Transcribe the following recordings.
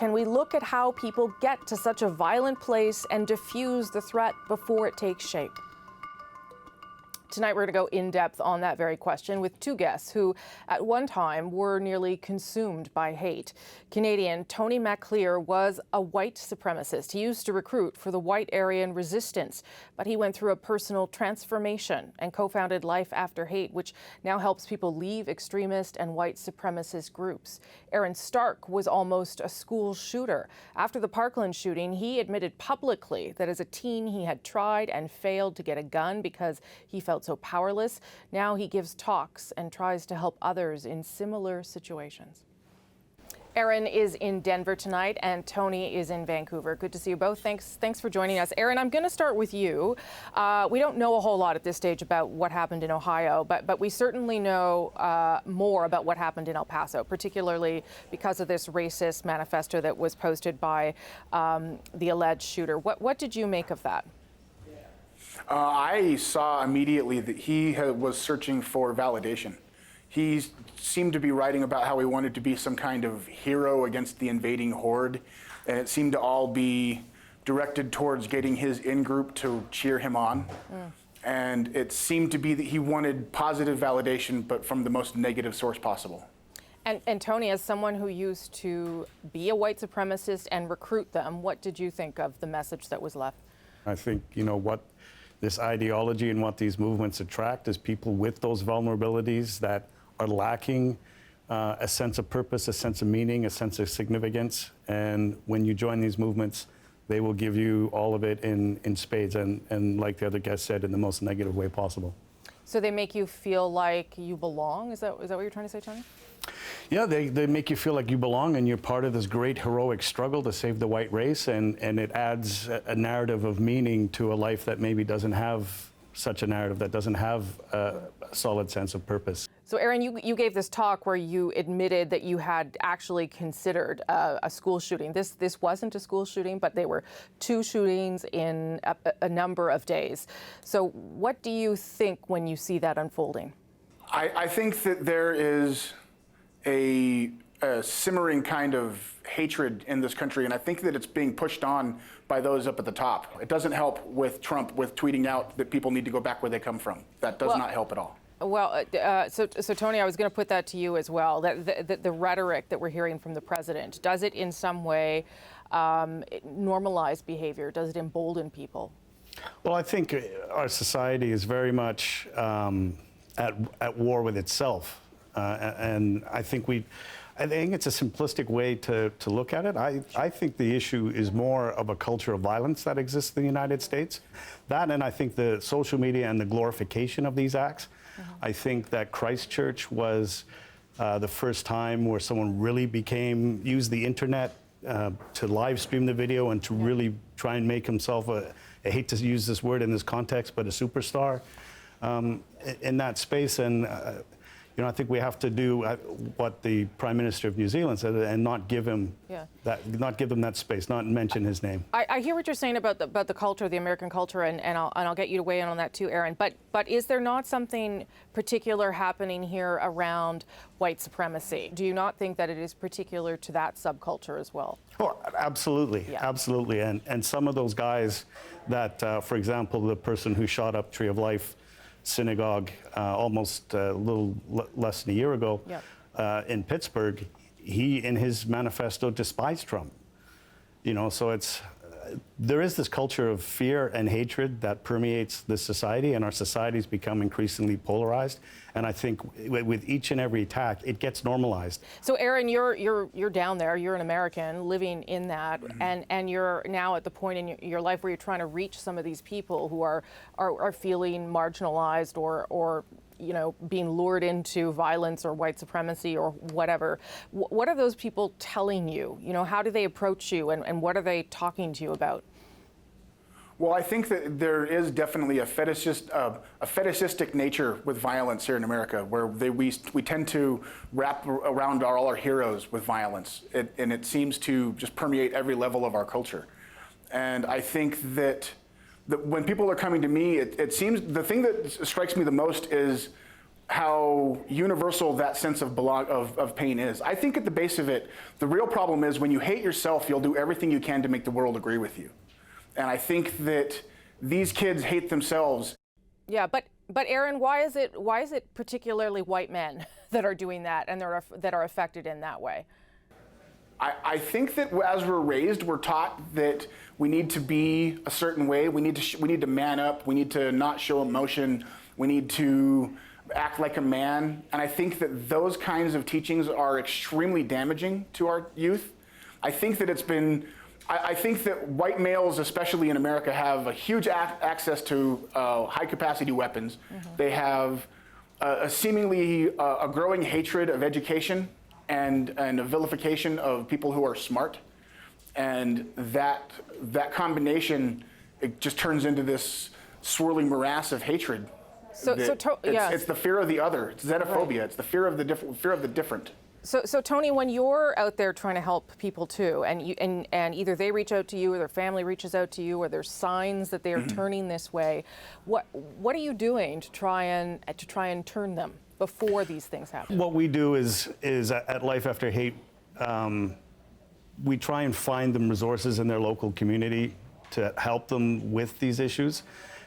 Can we look at how people get to such a violent place and diffuse the threat before it takes shape? Tonight, we're going to go in depth on that very question with two guests who, at one time, were nearly consumed by hate. Canadian Tony McClear was a white supremacist. He used to recruit for the White Aryan Resistance, but he went through a personal transformation and co-founded Life After Hate, which now helps people leave extremist and white supremacist groups. Aaron Stark was almost a school shooter. After the Parkland shooting, he admitted publicly that as a teen he had tried and failed to get a gun because he felt so powerless. Now he gives talks and tries to help others in similar situations. Aaron is in Denver tonight and Tony is in Vancouver. Good to see you both. Thanks for joining us. Aaron, I'm going to start with you. We don't know a whole lot at this stage about what happened in Ohio, but we certainly know more about what happened in El Paso, particularly because of this racist manifesto that was posted by the alleged shooter. What did you make of that? I saw immediately that he was searching for validation. He seemed to be writing about how he wanted to be some kind of hero against the invading horde, and it seemed to all be directed towards getting his in-group to cheer him on. And it seemed to be that he wanted positive validation, but from the most negative source possible. And Tony, as someone who used to be a white supremacist and recruit them, what did you think of the message that was left? I think, what this ideology and what these movements attract is people with those vulnerabilities that are lacking a sense of purpose, a sense of meaning, a sense of significance. And when you join these movements, they will give you all of it in spades and like the other guest said, in the most negative way possible. So they make you feel like you belong? Is that what you're trying to say, Tony? Yeah, they make you feel like you belong and you're part of this great heroic struggle to save the white race, and it adds a narrative of meaning to a life that maybe doesn't have such a narrative, that doesn't have a solid sense of purpose. So Aaron, you gave this talk where you admitted that you had actually considered a school shooting. This wasn't a school shooting, but they were two shootings in a number of days. So what do you think when you see that unfolding? I think that there is a simmering kind of hatred in this country, and I think that it's being pushed on by those up at the top. It doesn't help with Trump with tweeting out that people need to go back where they come from. That does not help at all. Well, so Tony, I was going to put that to you as well, that the rhetoric that we're hearing from the president, does it in some way normalize behavior? Does it embolden people? Well, I think our society is very much at war with itself. And I think it's a simplistic way to look at it. I think the issue is more of a culture of violence that exists in the United States. That, and I think the social media and the glorification of these acts. I think that Christchurch was the first time where someone really used the internet to live stream the video and to really try and make himself I hate to use this word in this context, but a superstar in that space. And I think we have to do what the Prime Minister of New Zealand said and not give him that space, not mention his name. I hear what you're saying about the culture, the American culture, and I'll get you to weigh in on that too, Aaron. But is there not something particular happening here around white supremacy? Do you not think that it is particular to that subculture as well? Oh, absolutely, absolutely. And some of those guys that, for example, the person who shot up Tree of Life synagogue almost a little less than a year ago in Pittsburgh, he in his manifesto despised Trump. So there is this culture of fear and hatred that permeates this society, and our society's become increasingly polarized. And I think with each and every attack, it gets normalized. So, Aaron, you're down there. You're an American living in that, and you're now at the point in your life where you're trying to reach some of these people who are feeling marginalized or being lured into violence or white supremacy or whatever. What are those people telling you? How do they approach you, and what are they talking to you about? Well, I think that there is definitely a fetishistic nature with violence here in America, where we tend to wrap around all our heroes with violence, and it seems to just permeate every level of our culture. And I think that when people are coming to me, it seems the thing that strikes me the most is how universal that sense of pain is. I think at the base of it, the real problem is when you hate yourself, you'll do everything you can to make the world agree with you. And I think that these kids hate themselves. Yeah, but Aaron, why is it particularly white men that are doing that and that are affected in that way? I think that as we're raised, we're taught that we need to be a certain way. We need to man up. We need to not show emotion. We need to act like a man. And I think that those kinds of teachings are extremely damaging to our youth. I think that I think that white males, especially in America, have a huge access to high-capacity weapons. Mm-hmm. They have seemingly a growing hatred of education and a vilification of people who are smart. And that combination, it just turns into this swirling morass of hatred. It's the fear of the other. It's xenophobia. Right. It's the fear of the different. So Tony, when you're out there trying to help people too, and either they reach out to you or their family reaches out to you, or there's signs that they are turning this way, what are you doing to try and turn them before these things happen? What we do is at Life After Hate, we try and find them resources in their local community to help them with these issues,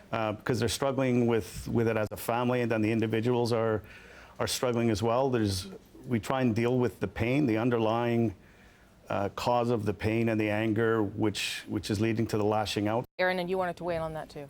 because they're struggling with it as a family, and then the individuals are struggling as well. We try and deal with the pain, the underlying cause of the pain and the anger, which is leading to the lashing out. Aaron, and you wanted to weigh in on that too.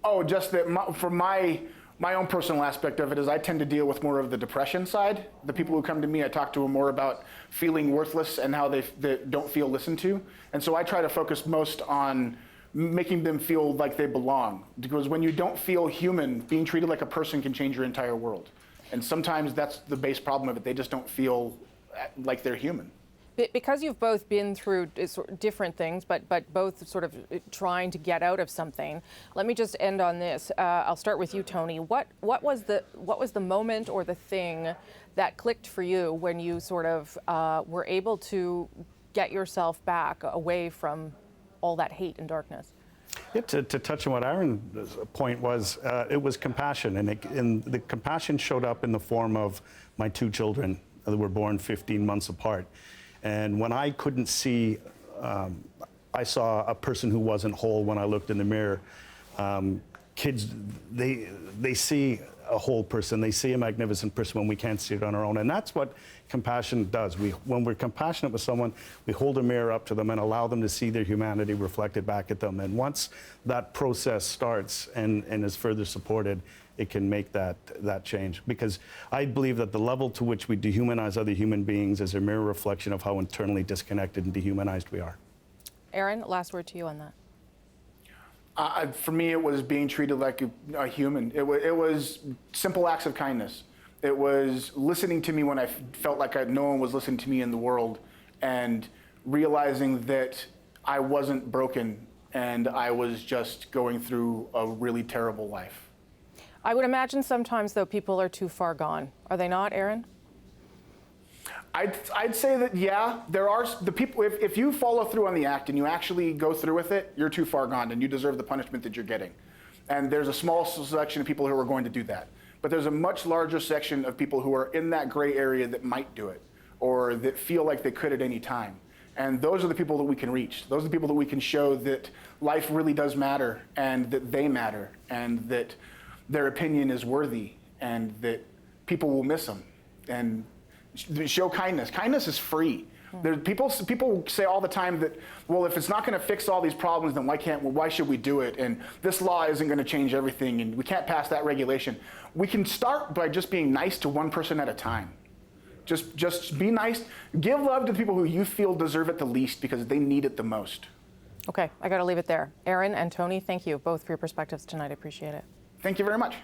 Oh, just that for my own personal aspect of it is I tend to deal with more of the depression side. The people who come to me, I talk to them more about feeling worthless and how they don't feel listened to. And so I try to focus most on making them feel like they belong. Because when you don't feel human, being treated like a person can change your entire world. And sometimes that's the base problem of it. They just don't feel like they're human. Because you've both been through different things, but both sort of trying to get out of something, let me just end on this. I'll start with you, Tony. What was the moment or the thing that clicked for you when you sort of were able to get yourself back away from all that hate and darkness? Yeah, to touch on what Aaron's point was, it was compassion, and the compassion showed up in the form of my two children that were born 15 months apart. And when I couldn't see, I saw a person who wasn't whole when I looked in the mirror. Kids, they see a whole person. They see a magnificent person when we can't see it on our own. And that's what compassion does. When we're compassionate with someone, we hold a mirror up to them and allow them to see their humanity reflected back at them. And once that process starts and is further supported, it can make that change. Because I believe that the level to which we dehumanize other human beings is a mirror reflection of how internally disconnected and dehumanized we are. Aaron, last word to you on that. For me, it was being treated like a human. It was simple acts of kindness. It was listening to me when I felt like no one was listening to me in the world, and realizing that I wasn't broken and I was just going through a really terrible life. I would imagine sometimes, though, people are too far gone. Are they not, Aaron? I'd say that, yeah, there are the people, if you follow through on the act and you actually go through with it, you're too far gone and you deserve the punishment that you're getting. And there's a small selection of people who are going to do that. But there's a much larger section of people who are in that gray area that might do it, or that feel like they could at any time. And those are the people that we can reach. Those are the people that we can show that life really does matter, and that they matter, and that their opinion is worthy, and that people will miss them. And show kindness. Kindness is free. People say all the time that, well, if it's not going to fix all these problems, then why should we do it? And this law isn't going to change everything, and we can't pass that regulation. We can start by just being nice to one person at a time. Just be nice. Give love to the people who you feel deserve it the least, because they need it the most. Okay, I got to leave it there. Aaron and Tony, thank you both for your perspectives tonight. I appreciate it. Thank you very much.